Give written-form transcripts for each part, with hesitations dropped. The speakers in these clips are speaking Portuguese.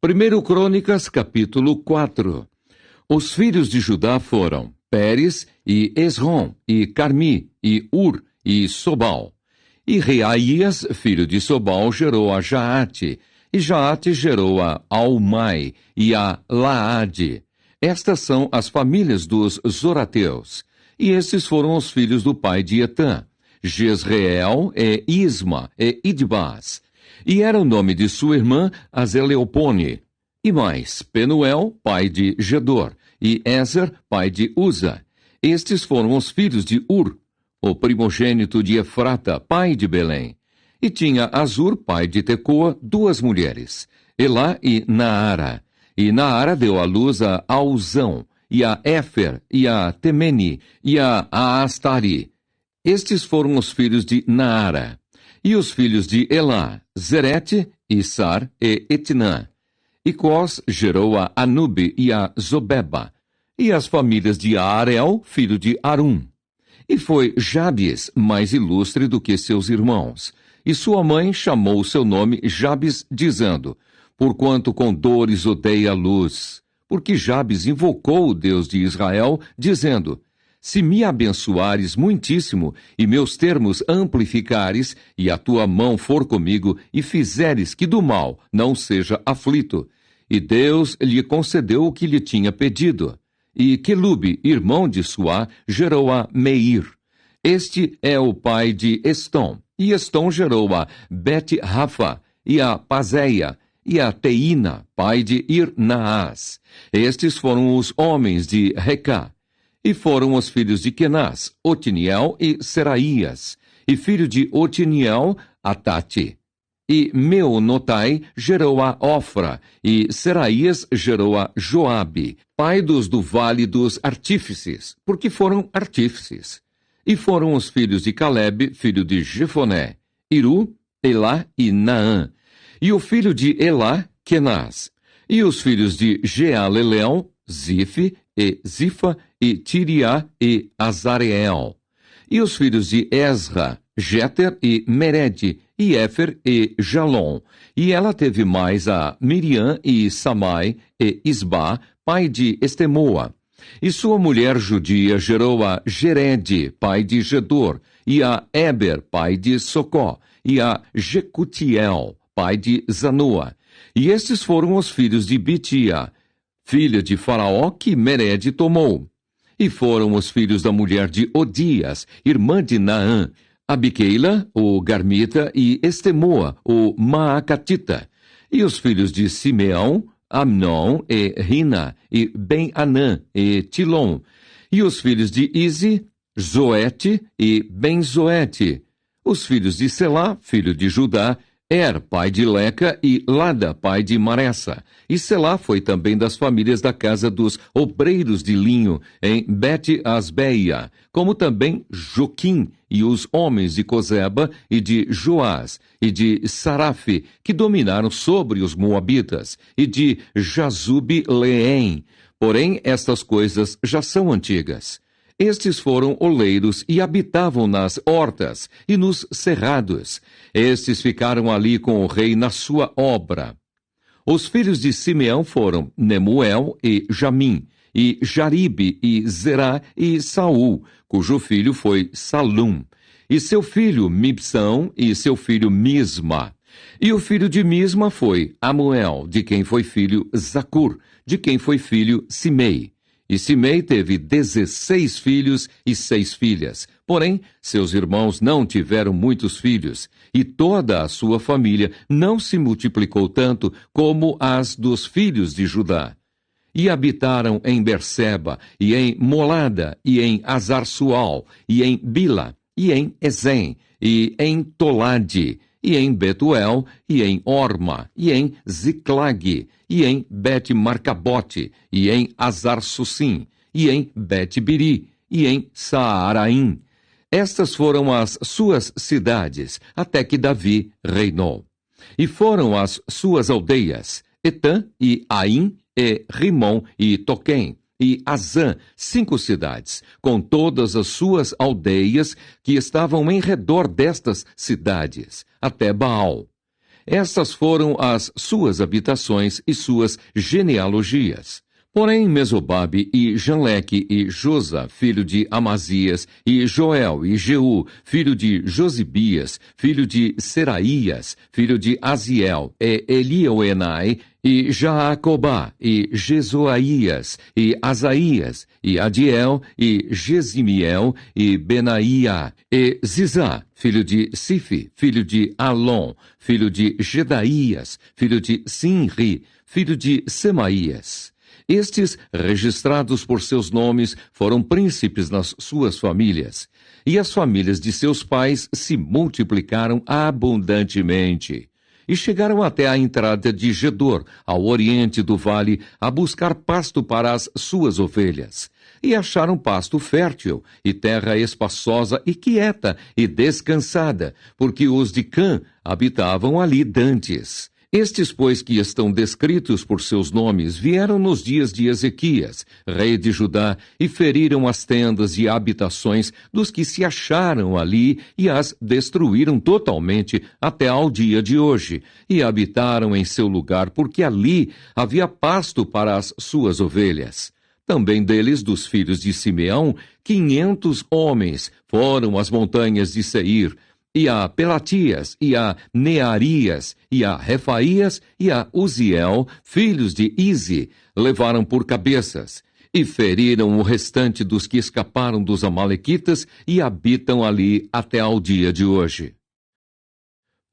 1 Crônicas, capítulo 4. Os filhos de Judá foram Pérez, e Esrom, e Carmi, e Ur, e Sobal. E Reaías, filho de Sobal, gerou a Jaate, e Jaate gerou a Almai e a Laade. Estas são as famílias dos Zorateus. E estes foram os filhos do pai de Etã, Jezreel, e Isma, e Idbás. E era o nome de sua irmã Azeleopone. E mais, Penuel, pai de Gedor, e Ezer, pai de Uza. Estes foram os filhos de Ur, o primogênito de Efrata, pai de Belém. E tinha Azur, pai de Tecoa, duas mulheres, Elá e Naara. E Naara deu à luz a Auzão, e a Éfer, e a Temeni, e a Astari. Estes foram os filhos de Naara. E os filhos de Elá, Zerete, Issar e Etnã. E Cós gerou a Anube e a Zobeba. E as famílias de Aarel, filho de Arum. E foi Jabes mais ilustre do que seus irmãos. E sua mãe chamou seu nome Jabes, dizendo: porquanto com dores odeia a luz. Porque Jabes invocou o Deus de Israel, dizendo: se me abençoares muitíssimo, e meus termos amplificares, e a tua mão for comigo, e fizeres que do mal não seja aflito. E Deus lhe concedeu o que lhe tinha pedido. E Quelube, irmão de Suá, gerou a Meir. Este é o pai de Estom. E Estom gerou a Bet-Rafa, e a Pazéia, e a Teína, pai de Ir-Naás. Estes foram os homens de Recá. E foram os filhos de Kenaz, Otiniel e Seraías. E filho de Otiniel, Atate. E Meonotai gerou a Ofra, e Seraías gerou a Joabe, pai dos do vale dos artífices, porque foram artífices. E foram os filhos de Caleb, filho de Jefoné, Iru, Elá e Naã. E o filho de Elá, Kenaz. E os filhos de Jealelel, Zife, e Zifa, e Tiriá, e Azareel. E os filhos de Ezra, Jéter, e Mered, e Éfer, e Jalom. E ela teve mais a Miriam, e Samai, e Isbá, pai de Estemoa. E sua mulher judia gerou a Jered, pai de Gedor, e a Eber, pai de Socó, e a Jecutiel, pai de Zanoa. E estes foram os filhos de Bitia, filha de Faraó, que Mered tomou. E foram os filhos da mulher de Odias, irmã de Naã, Abiqueila, o Garmita, e Estemoa, o Maacatita. E os filhos de Simeão, Amnon, e Rina, e Ben-Anã, e Tilom. E os filhos de Ize, Zoete, e Ben-Zoete. Os filhos de Selá, filho de Judá, pai de Leca, e Lada, pai de Maressa. E Selá foi também das famílias da casa dos obreiros de linho, em Bet-Asbeia, como também Joquim, e os homens de Cozeba, e de Joás, e de Sarafe, que dominaram sobre os moabitas, e de Jazube-Leém. Porém, estas coisas já são antigas. Estes foram oleiros e habitavam nas hortas e nos cerrados. Estes ficaram ali com o rei na sua obra. Os filhos de Simeão foram Nemuel e Jamim, e Jaribe, e Zerá, e Saul, cujo filho foi Salum, e seu filho Mibsão, e seu filho Misma. E o filho de Misma foi Amuel, de quem foi filho Zacur, de quem foi filho Simei. E Simei teve 16 filhos e 6 filhas. Porém, seus irmãos não tiveram muitos filhos, e toda a sua família não se multiplicou tanto como as dos filhos de Judá. E habitaram em Berseba, e em Molada, e em Azar-Sual, e em Bila, e em Ezem, e em Tolade, e em Betuel, e em Orma, e em Ziclag, e em Bet-Marcabote, e em Azar-Sussim, e em Bet-Biri, e em Saaraim. Estas foram as suas cidades, até que Davi reinou. E foram as suas aldeias, Etã e Aim, e Rimon e Toquém, e Azã, 5 cidades, com todas as suas aldeias que estavam em redor destas cidades, até Baal. Estas foram as suas habitações e suas genealogias. Porém, Mesobabe e Janleque e Josa, filho de Amazias, e Joel e Jeú, filho de Josibias, filho de Seraías, filho de Aziel, e Elioenai, e Jaacobá, e Jezoaías, e Asaías, e Adiel, e Gesimiel, e Benaía, e Zizá, filho de Sifi, filho de Alon, filho de Gedaías, filho de Sinri, filho de Semaías. Estes, registrados por seus nomes, foram príncipes nas suas famílias, e as famílias de seus pais se multiplicaram abundantemente. E chegaram até a entrada de Gedor, ao oriente do vale, a buscar pasto para as suas ovelhas. E acharam pasto fértil, e terra espaçosa e quieta e descansada, porque os de Cã habitavam ali dantes. Estes, pois, que estão descritos por seus nomes, vieram nos dias de Ezequias, rei de Judá, e feriram as tendas e habitações dos que se acharam ali e as destruíram totalmente até ao dia de hoje, e habitaram em seu lugar, porque ali havia pasto para as suas ovelhas. Também deles, dos filhos de Simeão, 500 homens foram às montanhas de Seir, e a Pelatias, e a Nearias, e a Refaías, e a Uziel, filhos de Ize, levaram por cabeças, e feriram o restante dos que escaparam dos amalequitas, e habitam ali até ao dia de hoje.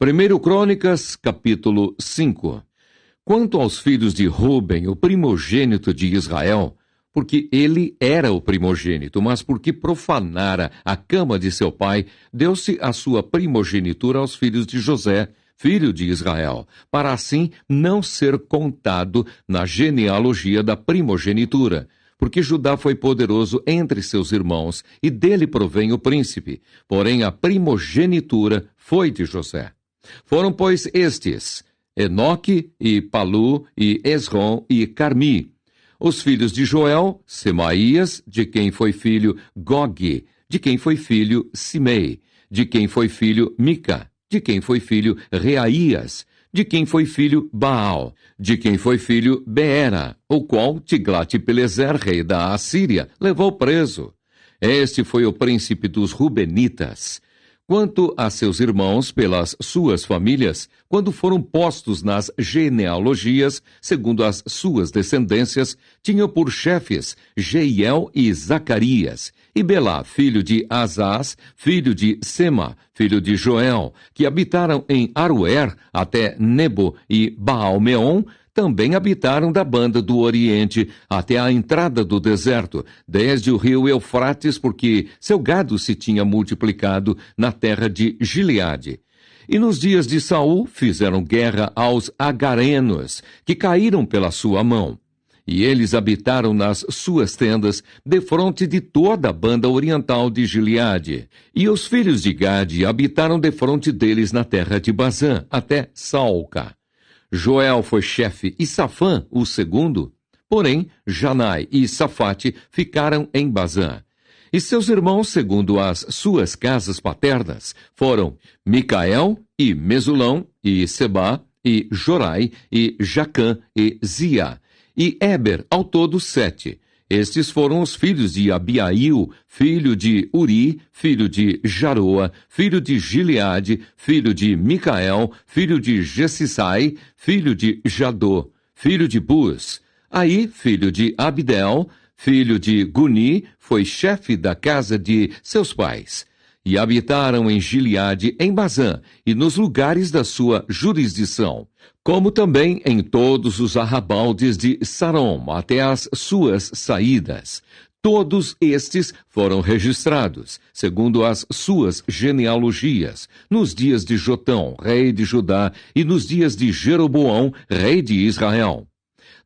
1 Crônicas, capítulo 5. Quanto aos filhos de Ruben, o primogênito de Israel, porque ele era o primogênito, mas porque profanara a cama de seu pai, deu-se a sua primogenitura aos filhos de José, filho de Israel, para assim não ser contado na genealogia da primogenitura, porque Judá foi poderoso entre seus irmãos, e dele provém o príncipe, porém a primogenitura foi de José. Foram, pois, estes, Enoque, e Palu, e Esrom, e Carmi. Os filhos de Joel, Semaías, de quem foi filho Gogue, de quem foi filho Simei, de quem foi filho Mica, de quem foi filho Reaías, de quem foi filho Baal, de quem foi filho Beera, o qual Tiglat-Pileser, rei da Assíria, levou preso. Este foi o príncipe dos Rubenitas. Quanto a seus irmãos, pelas suas famílias, quando foram postos nas genealogias, segundo as suas descendências, tinham por chefes Jeiel e Zacarias, e Belá, filho de Azaz, filho de Sema, filho de Joel, que habitaram em Aroer até Nebo e Baal-Meon, também habitaram da banda do Oriente até a entrada do deserto, desde o rio Eufrates, porque seu gado se tinha multiplicado na terra de Gileade. E nos dias de Saul fizeram guerra aos agarenos, que caíram pela sua mão. E eles habitaram nas suas tendas, defronte de toda a banda oriental de Gileade. E os filhos de Gade habitaram defronte deles na terra de Bazã, até Salca. Joel foi chefe e Safã o segundo, porém Janai e Safate ficaram em Bazã. E seus irmãos, segundo as suas casas paternas, foram Micael e Mesulão e Sebá e Jorai e Jacã e Zia e Éber, ao todo 7. Estes foram os filhos de Abiail, filho de Uri, filho de Jaroa, filho de Gileade, filho de Micael, filho de Jessissai, filho de Jadô, filho de Bus. Aí, filho de Abdel, filho de Guni, foi chefe da casa de seus pais. E habitaram em Gileade, em Bazã, e nos lugares da sua jurisdição, como também em todos os arrabaldes de Sarom, até as suas saídas. Todos estes foram registrados, segundo as suas genealogias, nos dias de Jotão, rei de Judá, e nos dias de Jeroboão, rei de Israel.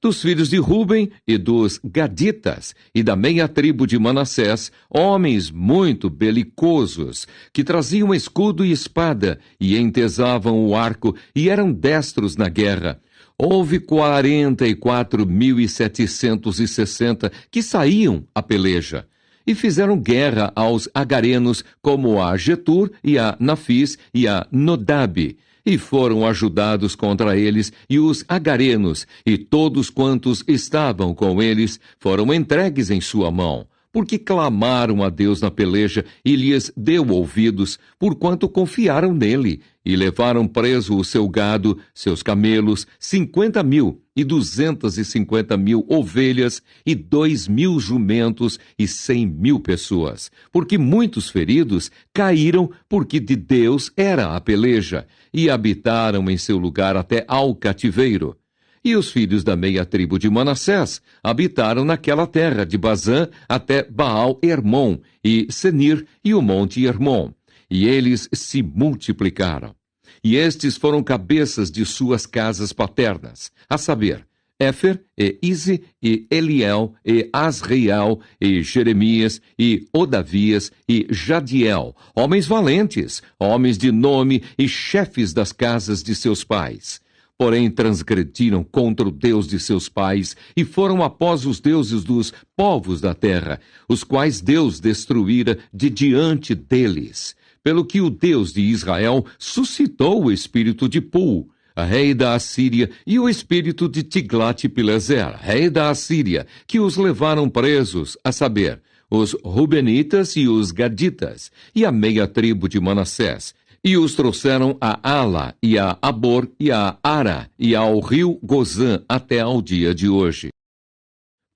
Dos filhos de Ruben e dos Gaditas, e da meia tribo de Manassés, homens muito belicosos, que traziam escudo e espada, e entesavam o arco, e eram destros na guerra. Houve 44.760 que saíam à peleja, e fizeram guerra aos agarenos, como a Getur, e a Nafis, e a Nodabe, E foram ajudados contra eles, e os agarenos, e todos quantos estavam com eles, foram entregues em sua mão, porque clamaram a Deus na peleja, e lhes deu ouvidos, porquanto confiaram nele, e levaram preso o seu gado, seus camelos, 50.000, e 250.000 ovelhas, e 2.000 jumentos, e 100.000 pessoas, porque muitos feridos caíram, porque de Deus era a peleja, e habitaram em seu lugar até ao cativeiro. E os filhos da meia tribo de Manassés habitaram naquela terra de Bazã até Baal-Hermon, e Senir, e o monte Hermon. E eles se multiplicaram. E estes foram cabeças de suas casas paternas, a saber, Éfer, e Ize, e Eliel, e Asriel, e Jeremias, e Odavias, e Jadiel, homens valentes, homens de nome e chefes das casas de seus pais. Porém transgrediram contra o Deus de seus pais, e foram após os deuses dos povos da terra, os quais Deus destruíra de diante deles. Pelo que o Deus de Israel suscitou o espírito de Pul, rei da Assíria, e o espírito de Tiglat-Pileser, rei da Assíria, que os levaram presos, a saber, os Rubenitas e os Gaditas, e a meia tribo de Manassés, e os trouxeram a Ala, e a Abor, e a Ara, e ao rio Gozã, até ao dia de hoje.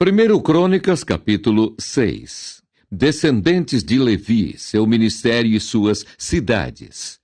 1 Crônicas, capítulo 6. Descendentes de Levi, seu ministério e suas cidades.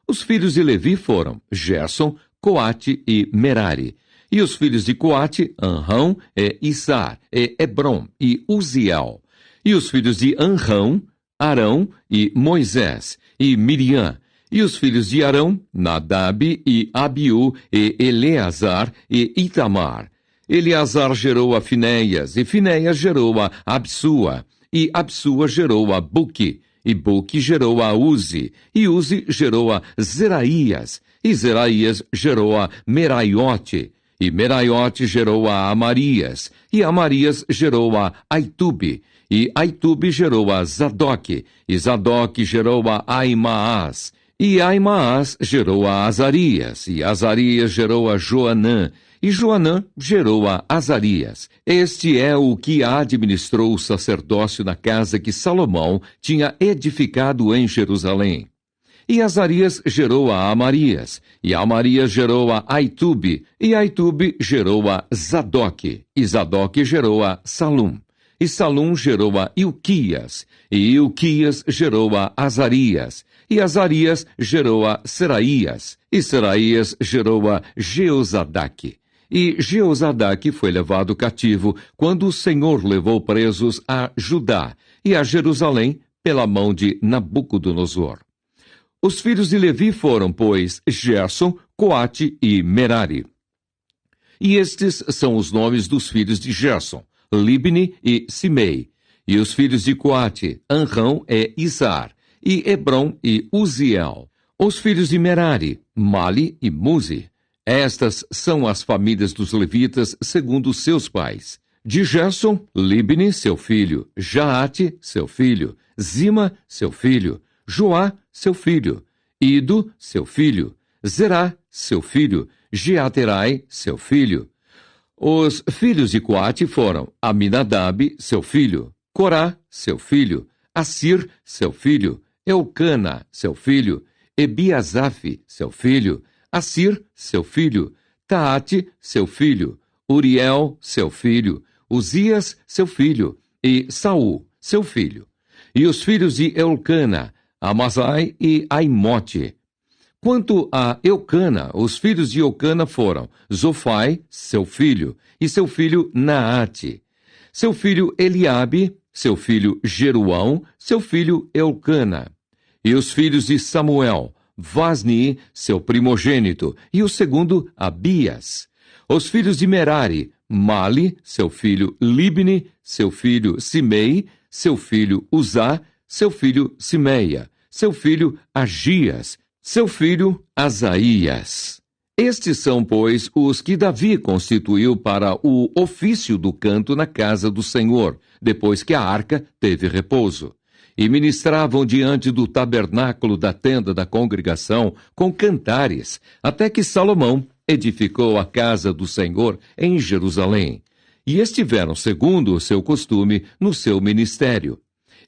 Os filhos de Levi foram Gerson, Coate e Merari. E os filhos de Coate, Anrão, e Isar, e Hebron, e Uziel. E os filhos de Anrão, Arão, e Moisés, e Miriam. E os filhos de Arão, Nadab, e Abiú, e Eleazar, e Itamar. Eleazar gerou a Finéias, e Finéias gerou a Absua, e Absua gerou a Buque, e Buque gerou a Uzi, e Uzi gerou a Zeraías, e Zeraías gerou a Meraiote, e Meraiote gerou a Amarias, e Amarias gerou a Aitube, e Aitube gerou a Zadok, e Zadok gerou a Aimaas, e Aimaas gerou a Azarias, e Azarias gerou a Joanã, e Joanã gerou a Azarias. Este é o que administrou o sacerdócio na casa que Salomão tinha edificado em Jerusalém. E Azarias gerou a Amarias, e Amarias gerou a Aitube, e Aitube gerou a Zadok, e Zadok gerou a Salum. E Salum gerou a Ilquias, e Ilquias gerou a Azarias, e Azarias gerou a Seraías, e Seraías gerou a Jeozadaque. E Jeozadaque foi levado cativo quando o Senhor levou presos a Judá e a Jerusalém pela mão de Nabucodonosor. Os filhos de Levi foram, pois, Gerson, Coate e Merari. E estes são os nomes dos filhos de Gerson, Libni e Simei. E os filhos de Coate, Anrão e Izar, e Hebron e Uziel. Os filhos de Merari, Mali e Muzi. Estas são as famílias dos levitas segundo seus pais. De Gerson, Libni, seu filho, Jaate, seu filho, Zima, seu filho, Joá, seu filho, Ido, seu filho, Zerá, seu filho, Jeaterai, seu filho. Os filhos de Coate foram Aminadab, seu filho, Corá, seu filho, Assir, seu filho, Eucana, seu filho, Ebiasaf, seu filho, Assir, seu filho, Taate, seu filho, Uriel, seu filho, Uzias, seu filho, e Saul, seu filho. E os filhos de Eucana, Amazai e Aimote. Quanto a Eucana, os filhos de Eucana foram Zofai, seu filho, e seu filho Naate, seu filho Eliabe, seu filho Jeruão, seu filho Eucana. E os filhos de Samuel, Vasni, seu primogênito, e o segundo, Abias. Os filhos de Merari, Mali, seu filho Libni, seu filho Simei, seu filho Uzá, seu filho Simeia, seu filho Agias, seu filho Asaías. Estes são, pois, os que Davi constituiu para o ofício do canto na casa do Senhor, depois que a arca teve repouso. e ministravam diante do tabernáculo da tenda da congregação com cantares, até que Salomão edificou a casa do Senhor em Jerusalém. E estiveram, segundo o seu costume, no seu ministério.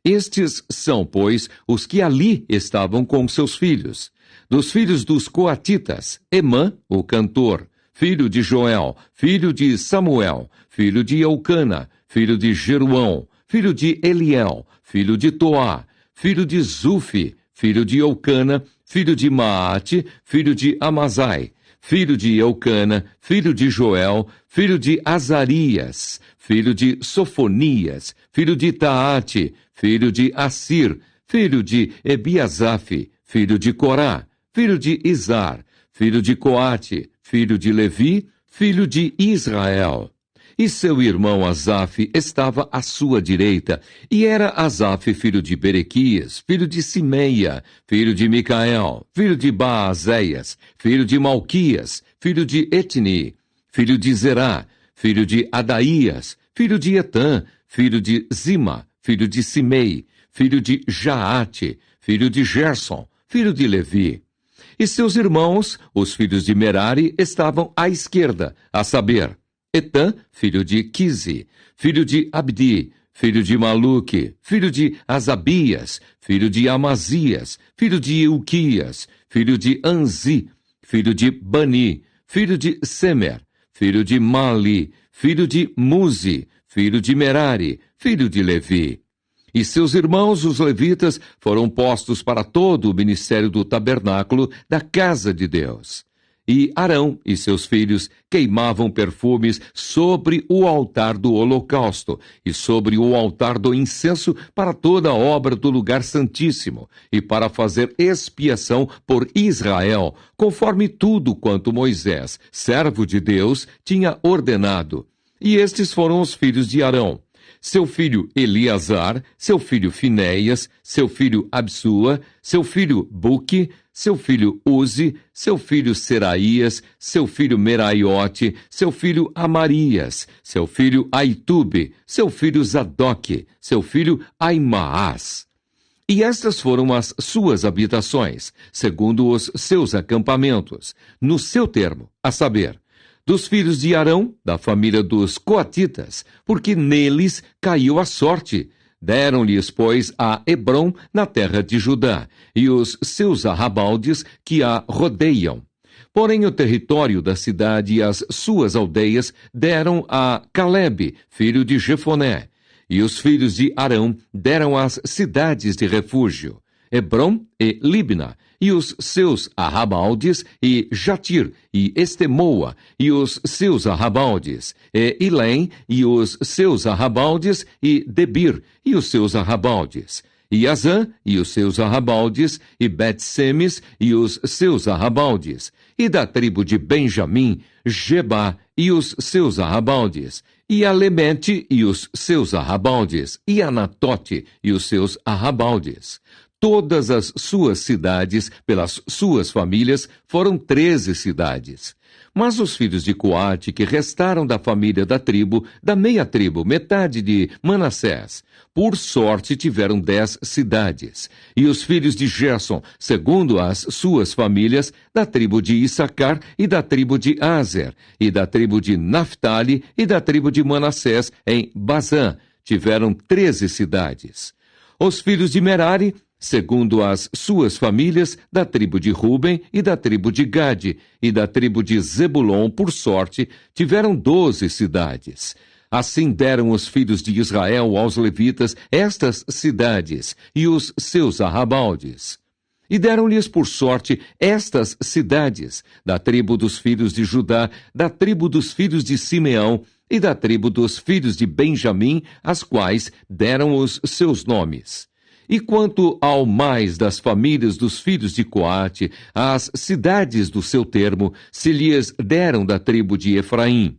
Estes são, pois, os que ali estavam com seus filhos. Dos filhos dos coatitas, Emã, o cantor, filho de Joel, filho de Samuel, filho de Eucana, filho de Jeruão, filho de Eliel, filho de Toá, filho de Zufi, filho de Eucana, filho de Maate, filho de Amazai, filho de Eucana, filho de Joel, filho de Azarias, filho de Sofonias, filho de Taate, filho de Assir, filho de Ebiasaf, filho de Corá, filho de Izar, filho de Coate, filho de Levi, filho de Israel. E seu irmão Asaf estava à sua direita, e era Asaf filho de Berequias, filho de Simeia, filho de Micael, filho de Baazéias, filho de Malquias, filho de Etni, filho de Zerá, filho de Adaías, filho de Etã, filho de Zima, filho de Simei, filho de Jaate, filho de Gerson, filho de Levi. E seus irmãos, os filhos de Merari, estavam à esquerda, a saber, Etã, filho de Quise, filho de Abdi, filho de Maluque, filho de Asabias, filho de Amazias, filho de Ilquias, filho de Anzi, filho de Bani, filho de Semer, filho de Mali, filho de Muzi, filho de Merari, filho de Levi. E seus irmãos, os levitas, foram postos para todo o ministério do tabernáculo da casa de Deus. E Arão e seus filhos queimavam perfumes sobre o altar do holocausto e sobre o altar do incenso para toda a obra do lugar santíssimo e para fazer expiação por Israel, conforme tudo quanto Moisés, servo de Deus, tinha ordenado. E estes foram os filhos de Arão: seu filho Eleazar, seu filho Finéias, seu filho Absua, seu filho Buque, seu filho Uzi, seu filho Seraías, seu filho Meraiote, seu filho Amarias, seu filho Aitube, seu filho Zadoque, seu filho Aimaás. E estas foram as suas habitações, segundo os seus acampamentos, no seu termo, a saber, dos filhos de Arão, da família dos coatitas, porque neles caiu a sorte. Deram-lhes, pois, a Hebrom na terra de Judá, e os seus arrabaldes que a rodeiam. Porém, o território da cidade e as suas aldeias deram a Calebe, filho de Jefoné. E os filhos de Arão deram as cidades de refúgio, Hebrom e Libna, e os seus arrabaldes, e Jatir, e Estemoa, e os seus arrabaldes, e Ilém, e os seus arrabaldes, e Debir, e os seus arrabaldes, e Azã, e os seus arrabaldes, e Bet-Semes, e os seus arrabaldes, e da tribo de Benjamim, Geba, e os seus arrabaldes, e Alemente, e os seus arrabaldes, e Anatote, e os seus arrabaldes. Todas as suas cidades, pelas suas famílias, foram 13 cidades. Mas os filhos de Coate, que restaram da família da tribo, da meia tribo, metade de Manassés, por sorte tiveram 10 cidades. E os filhos de Gerson, segundo as suas famílias, da tribo de Issacar e da tribo de Aser, e da tribo de Naphtali e da tribo de Manassés, em Bazã, tiveram 13 cidades. Os filhos de Merari, segundo as suas famílias, da tribo de Ruben e da tribo de Gade, e da tribo de Zebulon, por sorte, tiveram 12 cidades. Assim deram os filhos de Israel aos levitas estas cidades e os seus arrabaldes. E deram-lhes por sorte estas cidades, da tribo dos filhos de Judá, da tribo dos filhos de Simeão e da tribo dos filhos de Benjamim, as quais deram os seus nomes. E quanto ao mais das famílias dos filhos de Coate, as cidades do seu termo se lhes deram da tribo de Efraim.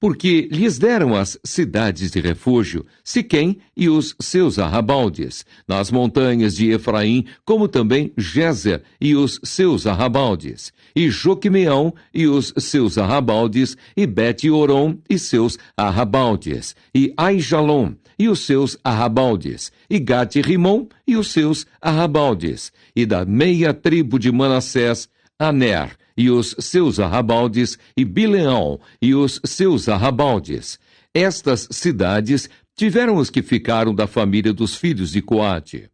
porque lhes deram as cidades de refúgio, Siquém e os seus arrabaldes, nas montanhas de Efraim, como também Gézer e os seus arrabaldes, e Joquimeão e os seus arrabaldes, e Bet-Oron e seus arrabaldes, e Aijalon e os seus arrabaldes, e Gate-Rimon e os seus arrabaldes, e da meia tribo de Manassés, Aner e os seus arrabaldes, e Bileão e os seus arrabaldes. Estas cidades tiveram os que ficaram da família dos filhos de Coate.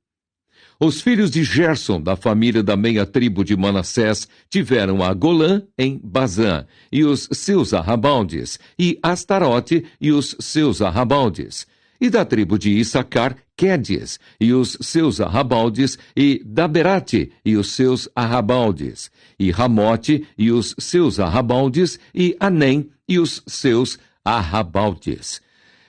Os filhos de Gerson, da família da meia tribo de Manassés, tiveram a Golã em Bazã, e os seus arrabaldes, e Astarote e os seus arrabaldes. E da tribo de Issacar, Quedes, e os seus arrabaldes, e Daberate, e os seus arrabaldes, e Ramote, e os seus arrabaldes, e Anem, e os seus arrabaldes.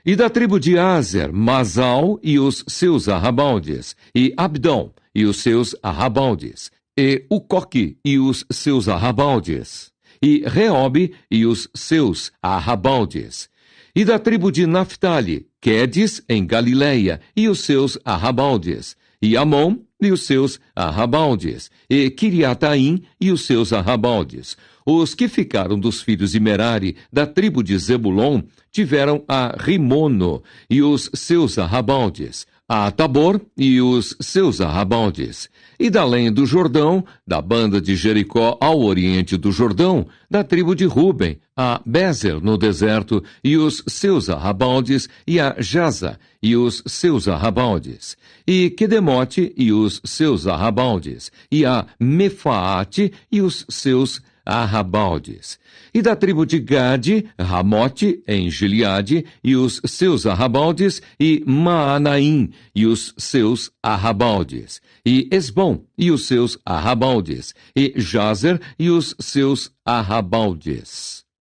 E da tribo de Azer, Masal, e os seus arrabaldes, e Abdom, e os seus arrabaldes, e Ucoque, e os seus arrabaldes, e Reobe, e os seus arrabaldes. E da tribo de Naphtali, Quedes, em Galileia, e os seus arrabaldes, e Amon, e os seus arrabaldes, e Kiriataim, e os seus arrabaldes. Os que ficaram dos filhos de Merari, da tribo de Zebulon, tiveram a Rimono, e os seus arrabaldes, a Tabor, e os seus arrabaldes. E da além do Jordão, da banda de Jericó ao oriente do Jordão, da tribo de Ruben, a Bezer no deserto, e os seus arrabaldes, e a Jaza, e os seus arrabaldes, e Quedemote, e os seus arrabaldes, e a Mefaate, e os seus arrabaldes. E da tribo de Gade, Ramote, em Gileade, e os seus arrabaldes, e Maanaim, e os seus arrabaldes, e Esbom, e os seus arrabaldes, e Jazer, e os seus arrabaldes.